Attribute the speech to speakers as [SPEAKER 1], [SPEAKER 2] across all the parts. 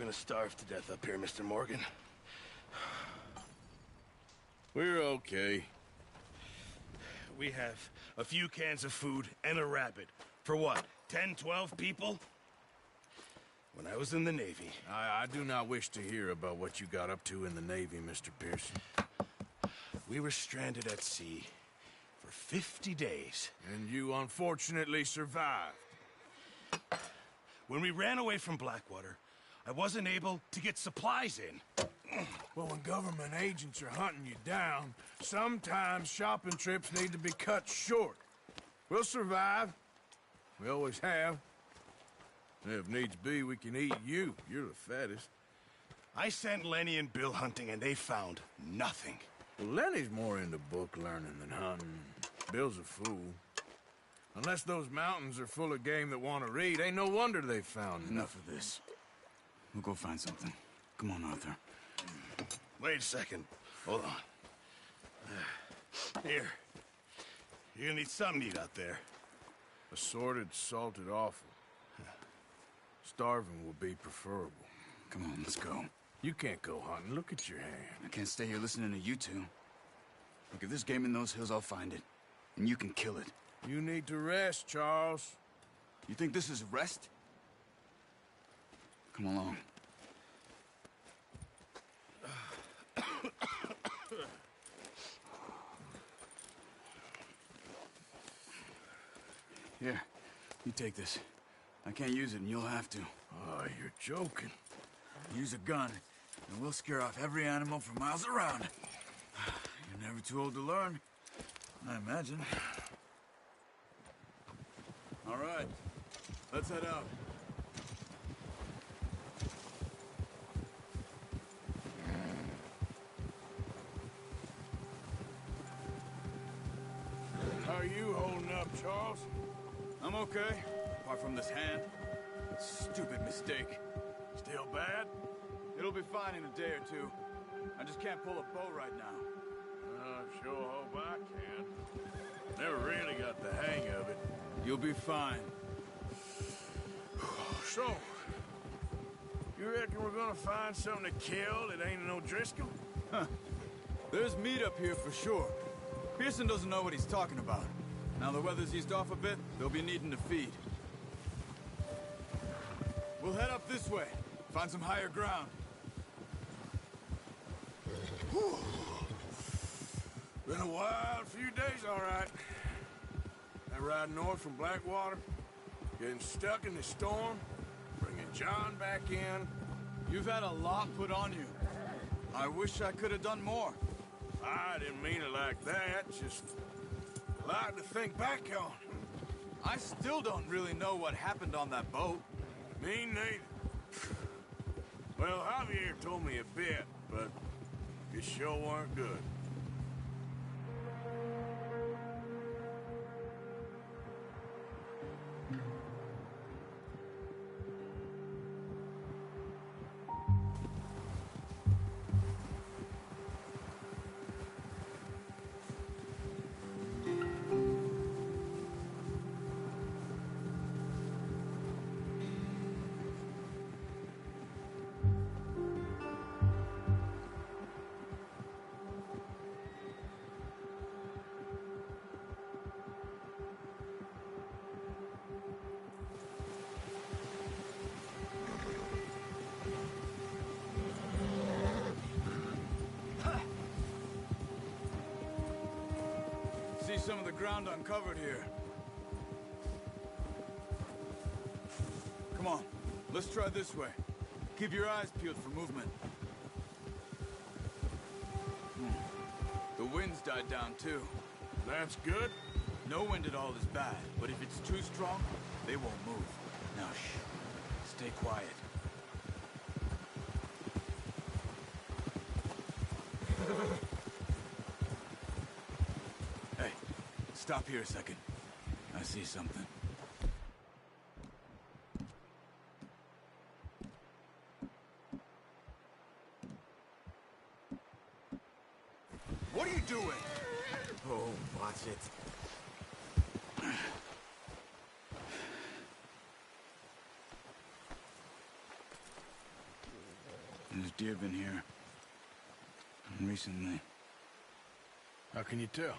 [SPEAKER 1] gonna starve to death up here, Mr. Morgan.
[SPEAKER 2] We're okay.
[SPEAKER 1] We have a few cans of food and a rabbit. For what, 10, 12 people? When I was in the Navy...
[SPEAKER 2] I do not wish to hear about what you got up to in the Navy, Mr. Pearson.
[SPEAKER 1] We were stranded at sea for 50 days.
[SPEAKER 2] And you unfortunately survived.
[SPEAKER 1] When we ran away from Blackwater, I wasn't able to get supplies in.
[SPEAKER 2] Well, when government agents are hunting you down, sometimes shopping trips need to be cut short. We'll survive. We always have. And if needs be, we can eat you. You're the fattest.
[SPEAKER 1] I sent Lenny and Bill hunting, and they found nothing.
[SPEAKER 2] Well, Lenny's more into book learning than hunting. Bill's a fool. Unless those mountains are full of game that want to read, ain't no wonder they found
[SPEAKER 3] Enough of this. We'll go find something. Come on, Arthur.
[SPEAKER 1] Wait a second. Hold on. Here. You're gonna need something to eat out there.
[SPEAKER 2] Assorted, salted offal. Starving will be preferable.
[SPEAKER 3] Come on, let's go.
[SPEAKER 2] You can't go hunting. Look at your hand.
[SPEAKER 3] I can't stay here listening to you two. Look, if there's game in those hills, I'll find it. And you can kill it.
[SPEAKER 2] You need to rest, Charles.
[SPEAKER 3] You think this is rest? Come along. Here, you take this. I can't use it, and you'll have to.
[SPEAKER 2] Oh, you're joking.
[SPEAKER 3] Use a gun, and we'll scare off every animal for miles around. You're never too old to learn, I imagine. All right, let's head out.
[SPEAKER 2] How are you holding up, Charles?
[SPEAKER 3] I'm okay, apart from this hand. Stupid mistake.
[SPEAKER 2] Still bad?
[SPEAKER 3] It'll be fine in a day or two. I just can't pull a bow right now.
[SPEAKER 2] I sure hope I can. Never really got the hang of it.
[SPEAKER 3] You'll be fine.
[SPEAKER 2] So, you reckon we're gonna find something to kill that ain't no Driscoll?
[SPEAKER 3] Huh. There's meat up here for sure. Pearson doesn't know what he's talking about. Now the weather's eased off a bit, they'll be needing to feed. We'll head up this way. Find some higher ground.
[SPEAKER 2] Whew. Been a wild few days, all right. That ride north from Blackwater, getting stuck in the storm, bringing John back in.
[SPEAKER 3] You've had a lot put on you. I wish I could have done more.
[SPEAKER 2] I didn't mean it like that, just a lot to think back on.
[SPEAKER 3] I still don't really know what happened on that boat.
[SPEAKER 2] Me neither. Well, Javier told me a bit, but it sure weren't good.
[SPEAKER 3] See some of the ground uncovered here. Come on, let's try this way. Keep your eyes peeled for movement. The wind's died down too.
[SPEAKER 2] That's good.
[SPEAKER 3] No wind at all is bad, but if it's too strong, they won't move. Now shh, stay quiet. Hey, stop here a second. I see something. What are you doing?
[SPEAKER 4] Oh, watch it.
[SPEAKER 3] There's deer been here. And recently.
[SPEAKER 2] How can you tell?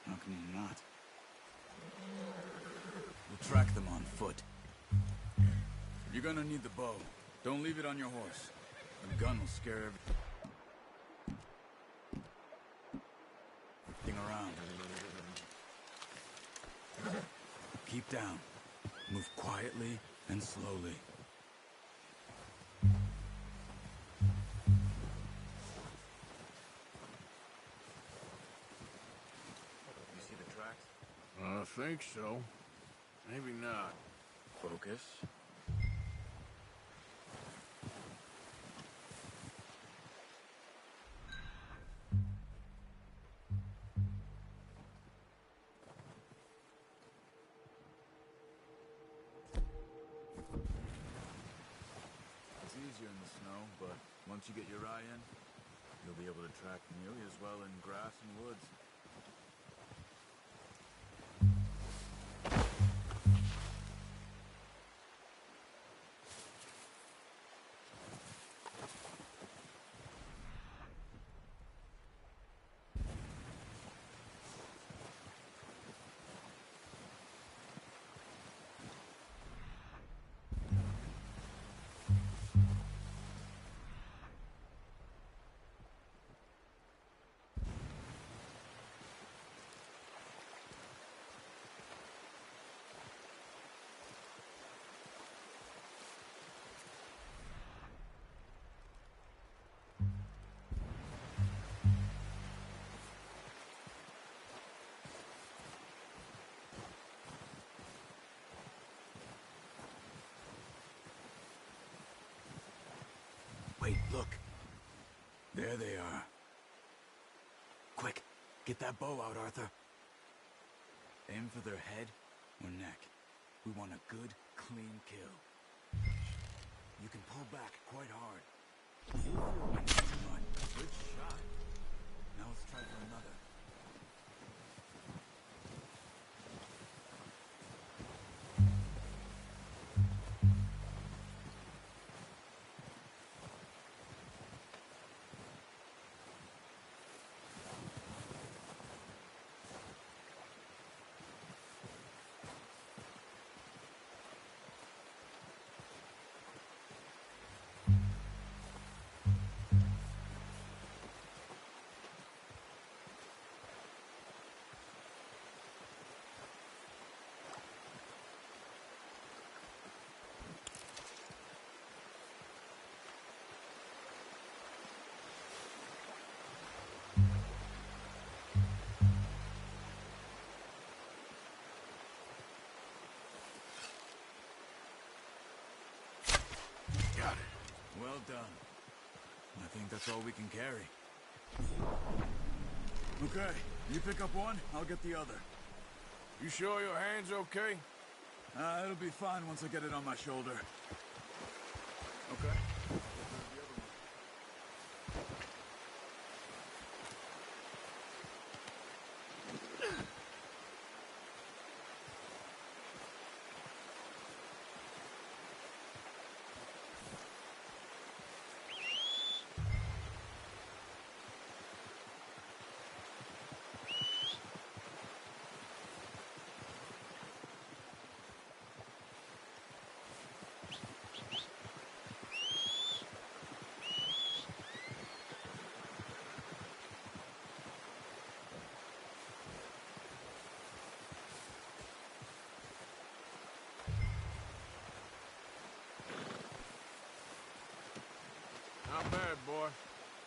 [SPEAKER 3] How can you not? We'll track them on foot. You're gonna need the bow. Don't leave it on your horse. A gun will scare everything around. Keep down. Move quietly and slowly. You see the tracks?
[SPEAKER 2] I think so. Maybe not.
[SPEAKER 3] Focus. It's easier in the snow, but once you get your eye in, you'll be able to track nearly as well in grass and woods. Wait, look. There they are. Quick, get that bow out, Arthur. Aim for their head or neck. We want a good, clean kill. You can pull back quite hard. Good shot. Now let's try for another.
[SPEAKER 2] Got it.
[SPEAKER 3] Well done. I think that's all we can carry. Okay, you pick up one, I'll get the other.
[SPEAKER 2] You sure your hand's okay?
[SPEAKER 3] It'll be fine once I get it on my shoulder. Okay.
[SPEAKER 2] Not bad, boy.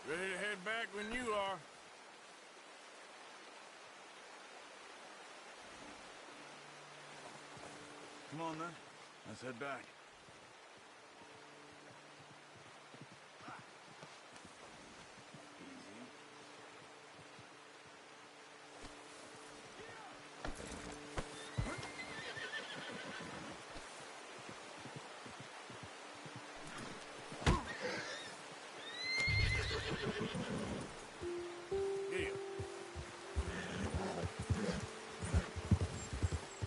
[SPEAKER 2] Ready to head back when you are.
[SPEAKER 3] Come on, then. Let's head back.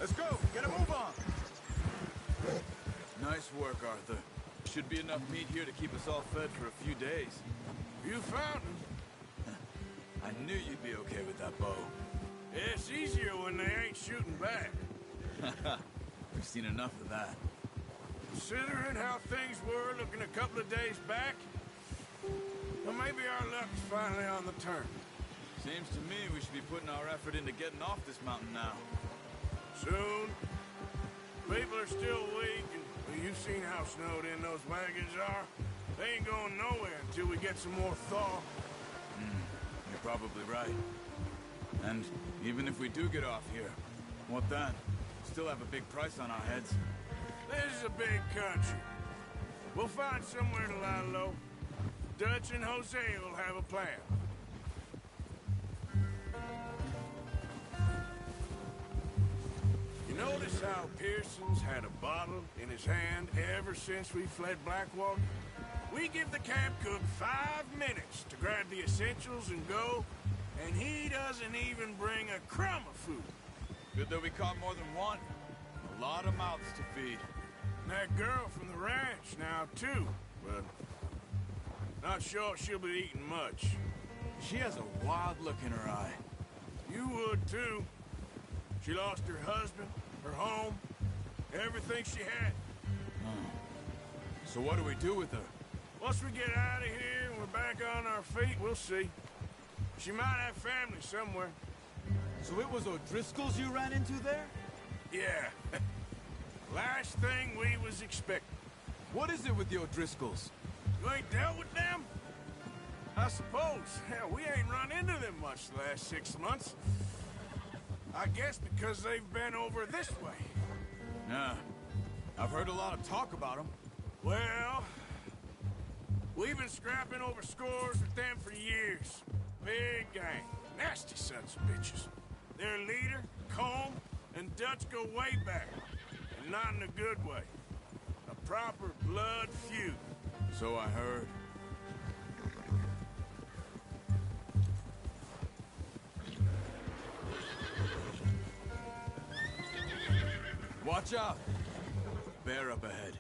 [SPEAKER 3] Let's go! Get a move on! Nice work, Arthur. Should be enough meat here to keep us all fed for a few days.
[SPEAKER 2] You found him.
[SPEAKER 3] I knew you'd be okay with that bow.
[SPEAKER 2] It's easier when they ain't shooting back.
[SPEAKER 3] We've seen enough of that.
[SPEAKER 2] Considering how things were looking a couple of days back, well, maybe our luck's finally on the turn.
[SPEAKER 3] Seems to me we should be putting our effort into getting off this mountain now.
[SPEAKER 2] Soon. People are still weak, and well, you've seen how snowed in those wagons are. They ain't going nowhere until we get some more thaw.
[SPEAKER 3] You're probably right. And even if we do get off here, what then? Still have a big price on our heads.
[SPEAKER 2] This is a big country. We'll find somewhere to lie low. Dutch and Jose will have a plan. You notice how Pearson's had a bottle in his hand ever since we fled Blackwater? We give the camp cook 5 minutes to grab the essentials and go, and he doesn't even bring a crumb of food.
[SPEAKER 3] Good that we caught more than one. A lot of mouths to feed.
[SPEAKER 2] And that girl from the ranch now, too, but not sure she'll be eating much.
[SPEAKER 3] She has a wild look in her eye.
[SPEAKER 2] You would, too. She lost her husband, her home, everything she had.
[SPEAKER 3] So what do we do with her?
[SPEAKER 2] Once we get out of here and we're back on our feet, we'll see. She might have family somewhere.
[SPEAKER 3] So it was O'Driscoll's you ran into there?
[SPEAKER 2] Yeah. Last thing we was expecting.
[SPEAKER 3] What is it with the O'Driscolls?
[SPEAKER 2] You ain't dealt with them? I suppose. Hell, we ain't run into them much the last 6 months. I guess because they've been over this way.
[SPEAKER 3] Yeah. I've heard a lot of talk about them.
[SPEAKER 2] Well, we've been scrapping over scores with them for years. Big gang. Nasty sons of bitches. Their leader, Combe, and Dutch go way back. And not in a good way. A proper blood feud.
[SPEAKER 3] So I heard. Watch out! Bear up ahead.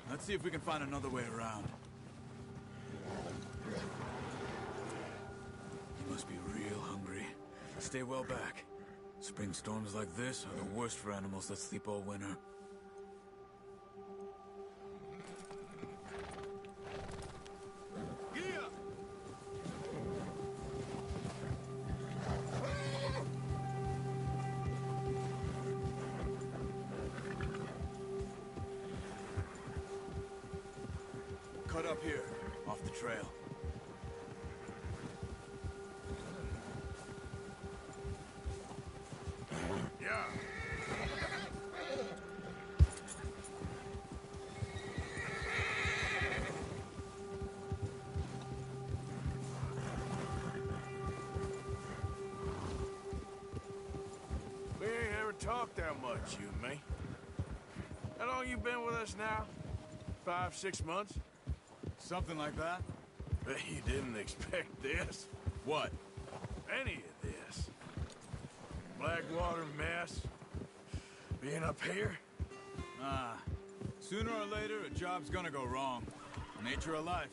[SPEAKER 3] Let's see if we can find another way around. You must be real hungry. Stay well back. Spring storms like this are the worst for animals that sleep all winter. Cut up here, off the trail.
[SPEAKER 2] Yeah. We ain't ever talked that much, you and me. How long you been with us now? 5, 6 months?
[SPEAKER 3] Something like that?
[SPEAKER 2] Bet you didn't expect this.
[SPEAKER 3] What?
[SPEAKER 2] Any of this. Blackwater mess. Being up here.
[SPEAKER 3] Sooner or later, a job's gonna go wrong. Nature of life.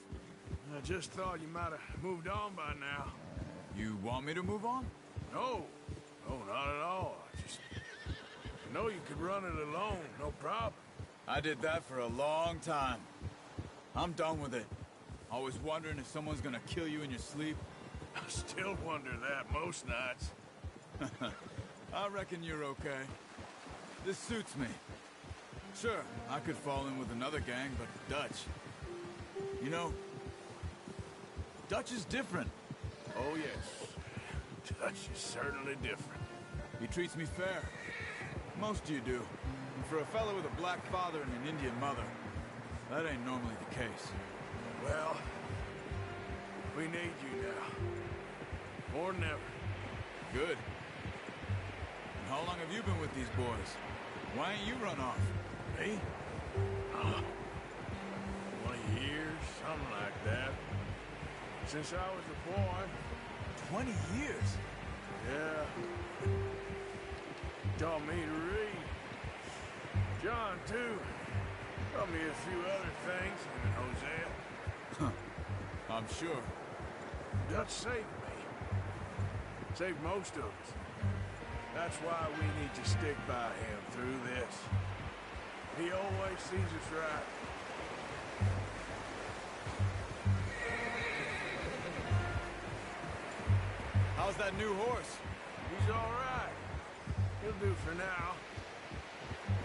[SPEAKER 2] I just thought you might have moved on by now.
[SPEAKER 3] You want me to move on?
[SPEAKER 2] No. No, not at all. I know you could run it alone, no problem.
[SPEAKER 3] I did that for a long time. I'm done with it. Always wondering if someone's gonna kill you in your sleep.
[SPEAKER 2] I still wonder that most nights.
[SPEAKER 3] I reckon you're okay. This suits me. Sure, I could fall in with another gang, but Dutch... You know, Dutch is different.
[SPEAKER 2] Oh, yes. Dutch is certainly different.
[SPEAKER 3] He treats me fair. Most of you do. And for a fellow with a black father and an Indian mother, that ain't normally the case.
[SPEAKER 2] Well, we need you now. More than ever.
[SPEAKER 3] Good. And how long have you been with these boys? Why ain't you run off?
[SPEAKER 2] Me? 20 years, something like that. Since I was a boy.
[SPEAKER 3] 20 years?
[SPEAKER 2] Yeah. Taught me to read. John, too. Taught me a few other things, Hosea.
[SPEAKER 3] I'm sure.
[SPEAKER 2] Dutch saved me. Saved most of us. That's why we need to stick by him through this. He always sees us right.
[SPEAKER 3] How's that new horse?
[SPEAKER 2] He's all right. He'll do for now.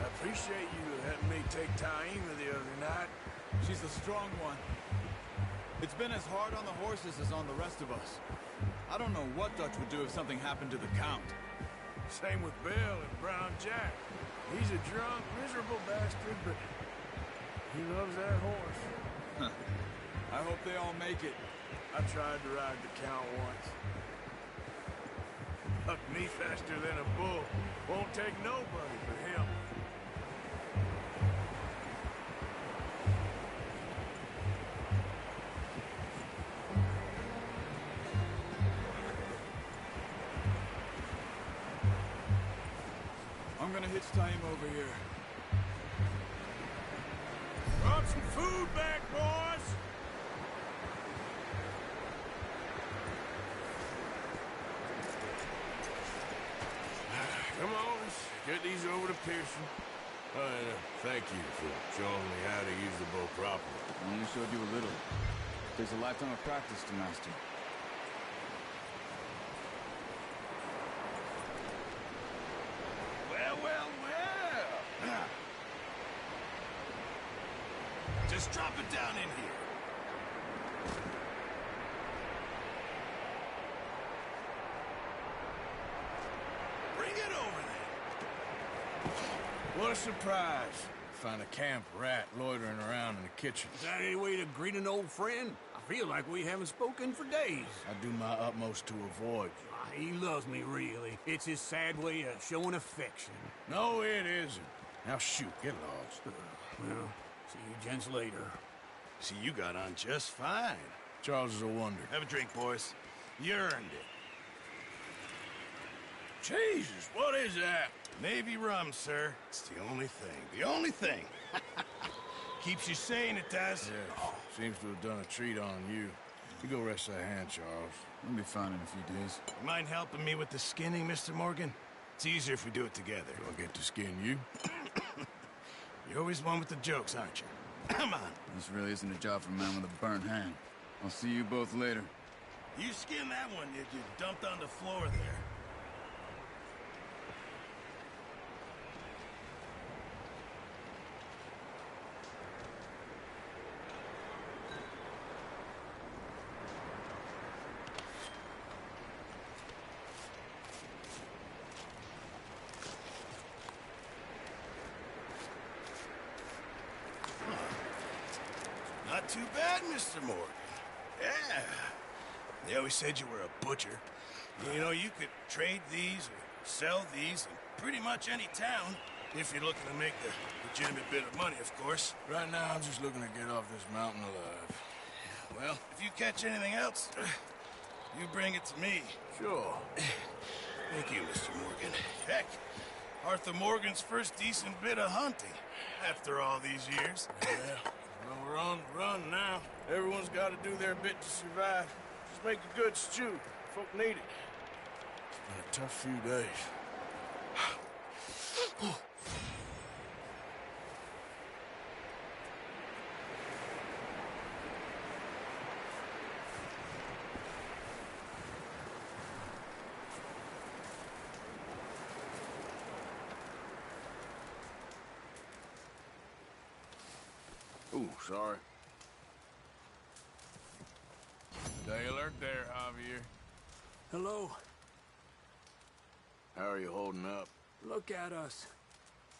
[SPEAKER 2] I appreciate you letting me take Taima the other night.
[SPEAKER 3] She's a strong one. It's been as hard on the horses as on the rest of us. I don't know what Dutch would do if something happened to the Count.
[SPEAKER 2] Same with Bill and Brown Jack. He's a drunk, miserable bastard, but he loves that horse.
[SPEAKER 3] I hope they all make it.
[SPEAKER 2] I tried to ride the Count once. Bucked me faster than a bull. Won't take nobody but him.
[SPEAKER 3] I'm gonna hitch time over here.
[SPEAKER 2] Brought some food back, boys! Come on, let's get these over to Pearson. Thank you for showing me how to use the bow properly.
[SPEAKER 3] I only showed you a little. Takes a lifetime of practice to master.
[SPEAKER 1] Well. Just drop it down in here. Bring it over there.
[SPEAKER 2] What a surprise. Find a camp rat loitering around in the kitchen.
[SPEAKER 5] Is that any way to greet an old friend? I feel like we haven't spoken for days.
[SPEAKER 2] I do my utmost to avoid you.
[SPEAKER 5] He loves me, really. It's his sad way of showing affection.
[SPEAKER 2] No, it isn't. Now shoot, get lost.
[SPEAKER 5] Well, see you gents later.
[SPEAKER 1] See, you got on just fine.
[SPEAKER 2] Charles is a wonder.
[SPEAKER 1] Have a drink, boys. You earned it.
[SPEAKER 2] Jesus, what is that?
[SPEAKER 1] Navy rum, sir. It's the only thing. The only thing. Keeps you sane, it does.
[SPEAKER 2] Yes, seems to have done a treat on you. You go rest that hand, Charles.
[SPEAKER 3] We'll be fine in a few days.
[SPEAKER 1] You mind helping me with the skinning, Mr. Morgan? It's easier if we do it together.
[SPEAKER 2] Do I get to skin you?
[SPEAKER 1] You're always one with the jokes, aren't you? Come on.
[SPEAKER 3] This really isn't a job for a man with a burnt hand. I'll see you both later.
[SPEAKER 1] You skinned that one you dumped on the floor there. Not too bad, Mr. Morgan. Yeah. They always said you were a butcher. You know, you could trade these or sell these in pretty much any town, if you're looking to make the legitimate bit of money, of course.
[SPEAKER 2] Right now, I'm just looking to get off this mountain alive.
[SPEAKER 1] Well, if you catch anything else, you bring it to me.
[SPEAKER 2] Sure.
[SPEAKER 1] Thank you, Mr. Morgan. Heck, Arthur Morgan's first decent bit of hunting after all these years.
[SPEAKER 2] Yeah. Well, we're on the run now. Everyone's got to do their bit to survive. Just make a good stew. Folk need it. It's been a tough few days. Ooh, sorry. Stay alert there, Javier.
[SPEAKER 5] Hello.
[SPEAKER 2] How are you holding up?
[SPEAKER 5] Look at us.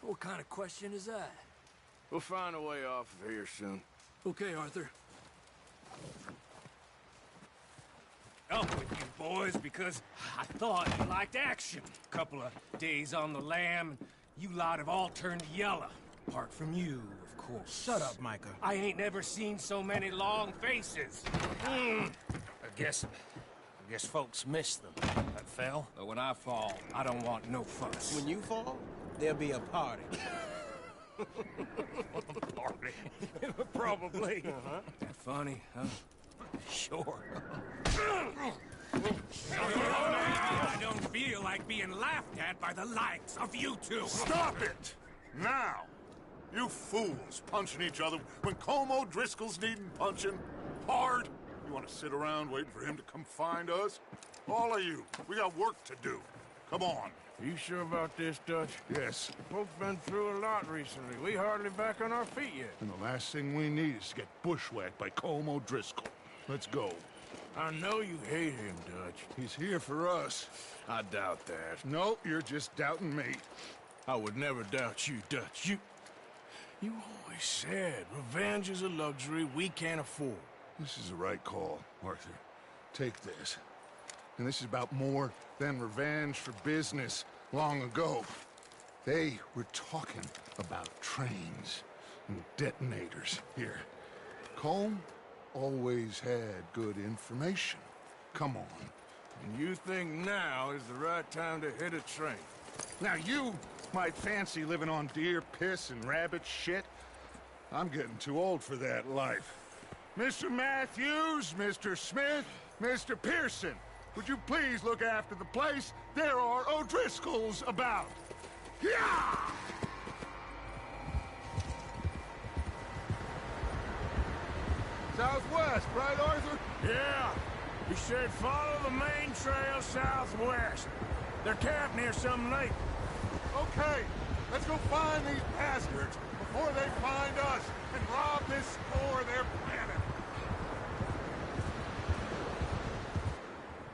[SPEAKER 5] What kind of question is that?
[SPEAKER 2] We'll find a way off of here soon.
[SPEAKER 5] Okay, Arthur. Up with you boys, because I thought you liked action. Couple of days on the lam, and you lot have all turned yellow. Apart from you, of course.
[SPEAKER 6] Shut up, Micah.
[SPEAKER 5] I ain't never seen so many long faces.
[SPEAKER 6] I guess folks miss them. That fell.
[SPEAKER 5] But when I fall, I don't want no fuss.
[SPEAKER 6] When you fall, there'll be a party.
[SPEAKER 5] Party. probably. That funny, huh? Sure. I don't feel like being laughed at by the likes of you two.
[SPEAKER 7] Stop it! Now! You fools punching each other when Colm O'Driscoll's needing punching hard. You want to sit around waiting for him to come find us? All of you, we got work to do. Come on.
[SPEAKER 2] You sure about this, Dutch?
[SPEAKER 7] Yes.
[SPEAKER 2] Folks been through a lot recently. We hardly back on our feet yet.
[SPEAKER 7] And the last thing we need is to get bushwhacked by Colm O'Driscoll. Let's go.
[SPEAKER 2] I know you hate him, Dutch.
[SPEAKER 7] He's here for us.
[SPEAKER 2] I doubt that.
[SPEAKER 7] No, you're just doubting me.
[SPEAKER 2] I would never doubt you, Dutch. You always said revenge is a luxury we can't afford.
[SPEAKER 7] This is the right call, Arthur. Take this. And this is about more than revenge for business long ago. They were talking about trains and detonators here. Colm always had good information. Come on.
[SPEAKER 2] And you think now is the right time to hit a train?
[SPEAKER 7] Now you might fancy living on deer piss and rabbit shit. I'm getting too old for that life. Mr. Matthews, Mr. Smith, Mr. Pearson, would you please look after the place? There are O'Driscolls about. Yeah! Southwest, right, Arthur?
[SPEAKER 2] Yeah. He said follow the main trail southwest. They're camped near some lake.
[SPEAKER 7] Okay, let's go find these bastards before they find us and rob this store of their